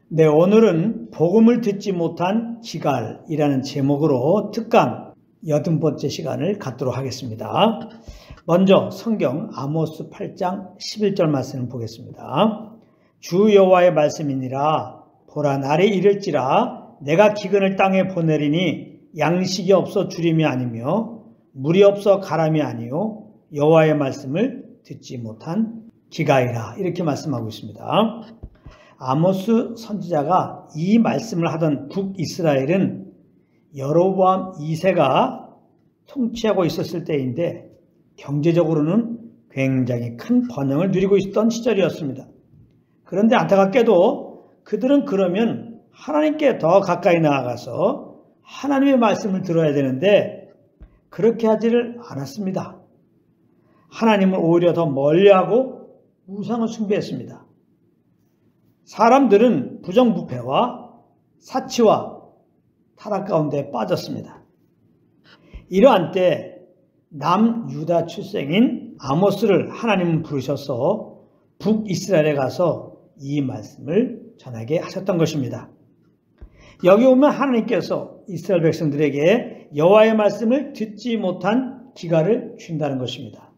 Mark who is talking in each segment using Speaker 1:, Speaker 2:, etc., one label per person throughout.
Speaker 1: 네, 오늘은 복음을 듣지 못한 기갈이라는 제목으로 특강 80번째 시간을 갖도록 하겠습니다. 먼저 성경 아모스 8장 11절 말씀을 보겠습니다. 주 여호와의 말씀이니라. 보라, 날이 이를지라 내가 기근을 땅에 보내리니 양식이 없어 주림이 아니며 물이 없어 가람이 아니요 여호와의 말씀을 듣지 못한 기갈이라, 이렇게 말씀하고 있습니다. 아모스 선지자가 이 말씀을 하던 북이스라엘은 여로보암 2세가 통치하고 있었을 때인데 경제적으로는 굉장히 큰 번영을 누리고 있었던 시절이었습니다. 그런데 안타깝게도 그들은 그러면 하나님께 더 가까이 나아가서 하나님의 말씀을 들어야 되는데 그렇게 하지를 않았습니다. 하나님을 오히려 더 멀리하고 우상을 숭배했습니다. 사람들은 부정부패와 사치와 타락 가운데 빠졌습니다. 이러한 때 남유다 출생인 아모스를 하나님은 부르셔서 북이스라엘에 가서 이 말씀을 전하게 하셨던 것입니다. 여기 오면 하나님께서 이스라엘 백성들에게 여호와의 말씀을 듣지 못한 기갈을 준다는 것입니다.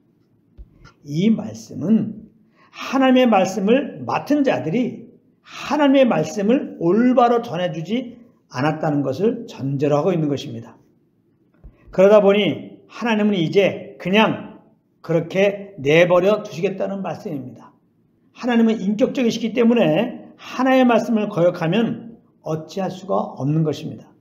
Speaker 1: 이 말씀은 하나님의 말씀을 맡은 자들이 하나님의 말씀을 올바로 전해주지 않았다는 것을 전제로 하고 있는 것입니다. 그러다 보니 하나님은 이제 그냥 그렇게 내버려 두시겠다는 말씀입니다. 하나님은 인격적이시기 때문에 하나님의 말씀을 거역하면 어찌할 수가 없는 것입니다.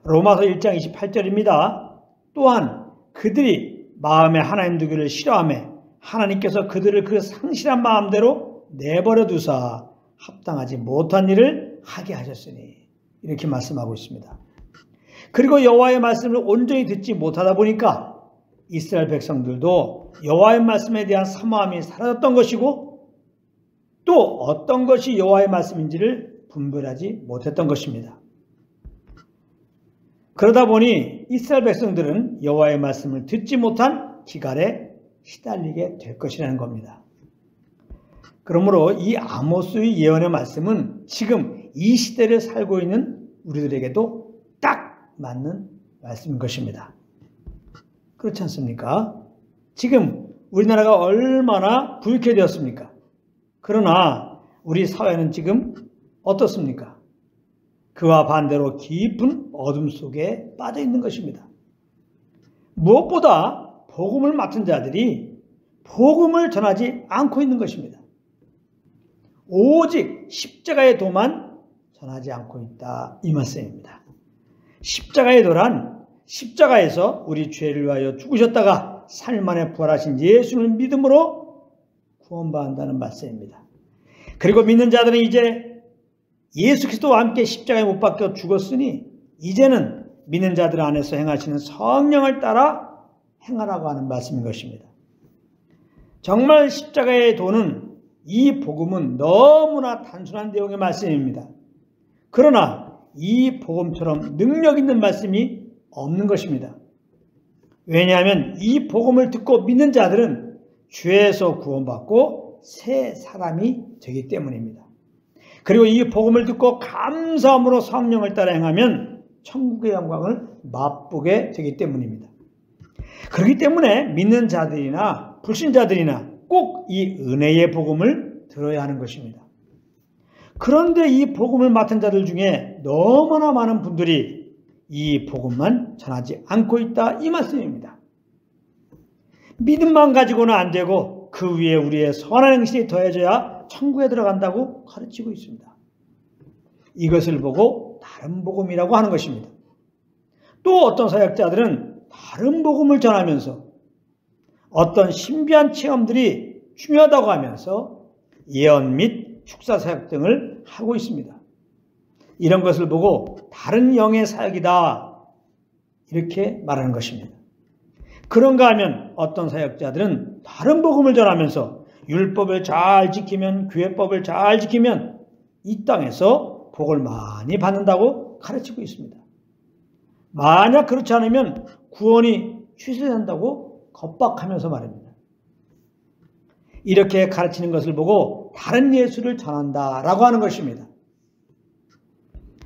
Speaker 1: 로마서 1장 28절입니다. 또한 그들이 마음에 하나님 두기를 싫어하며 하나님께서 그들을 그 상실한 마음대로 내버려 두사 합당하지 못한 일을 하게 하셨으니, 이렇게 말씀하고 있습니다. 그리고 여호와의 말씀을 온전히 듣지 못하다 보니까 이스라엘 백성들도 여호와의 말씀에 대한 사모함이 사라졌던 것이고 또 어떤 것이 여호와의 말씀인지를 분별하지 못했던 것입니다. 그러다 보니 이스라엘 백성들은 여호와의 말씀을 듣지 못한 기갈에 시달리게 될 것이라는 겁니다. 그러므로 이 아모스의 예언의 말씀은 지금 이 시대를 살고 있는 우리들에게도 딱 맞는 말씀인 것입니다. 그렇지 않습니까? 지금 우리나라가 얼마나 부유하게 되었습니까? 그러나 우리 사회는 지금 어떻습니까? 그와 반대로 깊은 어둠 속에 빠져 있는 것입니다. 무엇보다 복음을 맡은 자들이 복음을 전하지 않고 있는 것입니다. 오직 십자가의 도만 전하지 않고 있다, 이 말씀입니다. 십자가의 도란 십자가에서 우리 죄를 위하여 죽으셨다가 3일 만에 부활하신 예수를 믿음으로 구원받는다는 말씀입니다. 그리고 믿는 자들은 이제 예수 그리스도와 함께 십자가에 못 박혀 죽었으니 이제는 믿는 자들 안에서 행하시는 성령을 따라 행하라고 하는 말씀인 것입니다. 정말 십자가의 도는, 이 복음은 너무나 단순한 내용의 말씀입니다. 그러나 이 복음처럼 능력 있는 말씀이 없는 것입니다. 왜냐하면 이 복음을 듣고 믿는 자들은 죄에서 구원받고 새 사람이 되기 때문입니다. 그리고 이 복음을 듣고 감사함으로 성령을 따라 행하면 천국의 영광을 맛보게 되기 때문입니다. 그렇기 때문에 믿는 자들이나 불신자들이나 꼭 이 은혜의 복음을 들어야 하는 것입니다. 그런데 이 복음을 맡은 자들 중에 너무나 많은 분들이 이 복음만 전하지 않고 있다, 이 말씀입니다. 믿음만 가지고는 안 되고 그 위에 우리의 선한 행실이 더해져야 천국에 들어간다고 가르치고 있습니다. 이것을 보고 다른 복음이라고 하는 것입니다. 또 어떤 사역자들은 다른 복음을 전하면서 어떤 신비한 체험들이 중요하다고 하면서 예언 및 축사 사역 등을 하고 있습니다. 이런 것을 보고 다른 영의 사역이다, 이렇게 말하는 것입니다. 그런가 하면 어떤 사역자들은 다른 복음을 전하면서 율법을 잘 지키면, 규례법을 잘 지키면 이 땅에서 복을 많이 받는다고 가르치고 있습니다. 만약 그렇지 않으면 구원이 취소된다고 겁박하면서 말입니다. 이렇게 가르치는 것을 보고 다른 예수를 전한다라고 하는 것입니다.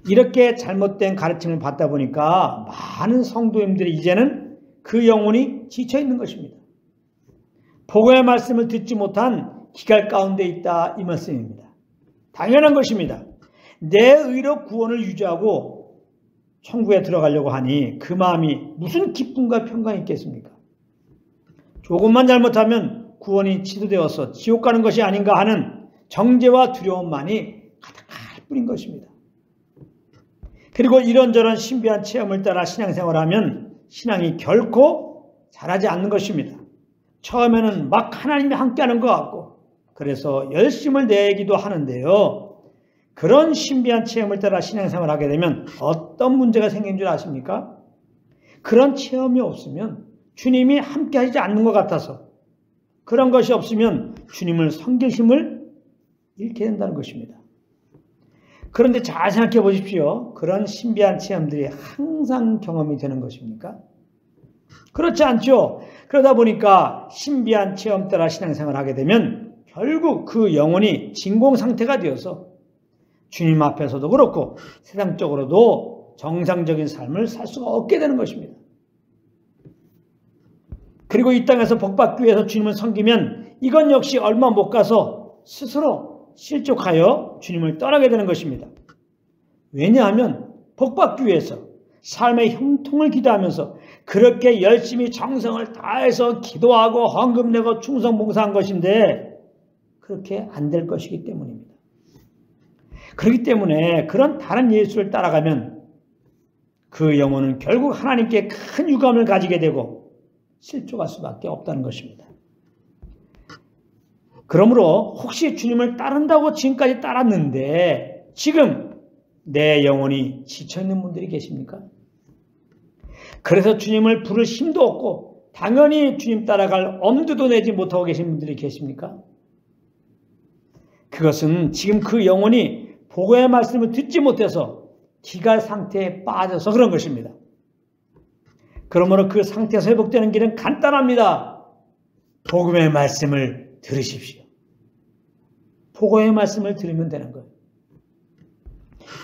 Speaker 1: 이렇게 잘못된 가르침을 받다 보니까 많은 성도님들이 이제는 그 영혼이 지쳐 있는 것입니다. 복음의 말씀을 듣지 못한 기갈 가운데 있다 이 말씀입니다. 당연한 것입니다. 내 의로 구원을 유지하고 천국에 들어가려고 하니 그 마음이 무슨 기쁨과 평강이 있겠습니까? 조금만 잘못하면 구원이 취소되어서 지옥 가는 것이 아닌가 하는 정죄와 두려움만이 가득할 뿐인 것입니다. 그리고 이런저런 신비한 체험을 따라 신앙생활하면 신앙이 결코 자라지 않는 것입니다. 처음에는 막 하나님이 함께하는 것 같고 그래서 열심을 내기도 하는데요. 그런 신비한 체험을 따라 신앙생활을 하게 되면 어떤 문제가 생긴 줄 아십니까? 그런 체험이 없으면 주님이 함께하지 않는 것 같아서 그런 것이 없으면 주님을 섬길 힘을 잃게 된다는 것입니다. 그런데 잘 생각해 보십시오. 그런 신비한 체험들이 항상 경험이 되는 것입니까? 그렇지 않죠. 그러다 보니까 신비한 체험 따라 신앙생활을 하게 되면 결국 그 영혼이 진공 상태가 되어서 주님 앞에서도 그렇고 세상적으로도 정상적인 삶을 살 수가 없게 되는 것입니다. 그리고 이 땅에서 복받기 위해서 주님을 섬기면 이건 역시 얼마 못 가서 스스로 실족하여 주님을 떠나게 되는 것입니다. 왜냐하면 복받기 위해서 삶의 형통을 기도하면서 그렇게 열심히 정성을 다해서 기도하고 헌금 내고 충성 봉사한 것인데 그렇게 안 될 것이기 때문입니다. 그렇기 때문에 그런 다른 예수를 따라가면 그 영혼은 결국 하나님께 큰 유감을 가지게 되고 실족할 수밖에 없다는 것입니다. 그러므로 혹시 주님을 따른다고 지금까지 따랐는데 지금 내 영혼이 지쳐있는 분들이 계십니까? 그래서 주님을 부를 힘도 없고 당연히 주님 따라갈 엄두도 내지 못하고 계신 분들이 계십니까? 그것은 지금 그 영혼이 복음의 말씀을 듣지 못해서 기갈 상태에 빠져서 그런 것입니다. 그러므로 그 상태에서 회복되는 길은 간단합니다. 복음의 말씀을 들으십시오. 복음의 말씀을 들으면 되는 거예요.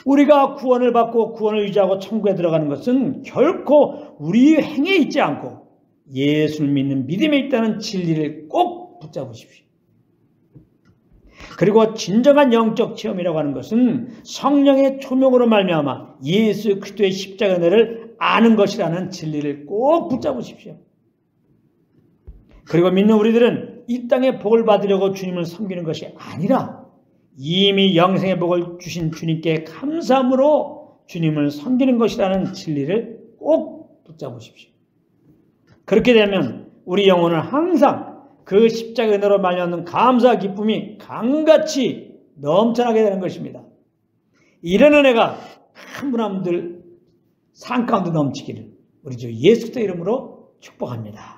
Speaker 1: 우리가 구원을 받고 구원을 유지하고 천국에 들어가는 것은 결코 우리 행에 있지 않고 예수를 믿는 믿음에 있다는 진리를 꼭 붙잡으십시오. 그리고 진정한 영적 체험이라고 하는 것은 성령의 초명으로 말미암아 예수 그리스도의 십자가 은혜를 아는 것이라는 진리를 꼭 붙잡으십시오. 그리고 믿는 우리들은 이 땅에 복을 받으려고 주님을 섬기는 것이 아니라 이미 영생의 복을 주신 주님께 감사함으로 주님을 섬기는 것이라는 진리를 꼭 붙잡으십시오. 그렇게 되면 우리 영혼은 항상 그 십자가 은혜로 말미암는 감사와 기쁨이 강같이 넘쳐나게 되는 것입니다. 이런 은혜가 한 분 한 분들 삶 가운데 넘치기를 우리 주 예수 그리스도 이름으로 축복합니다.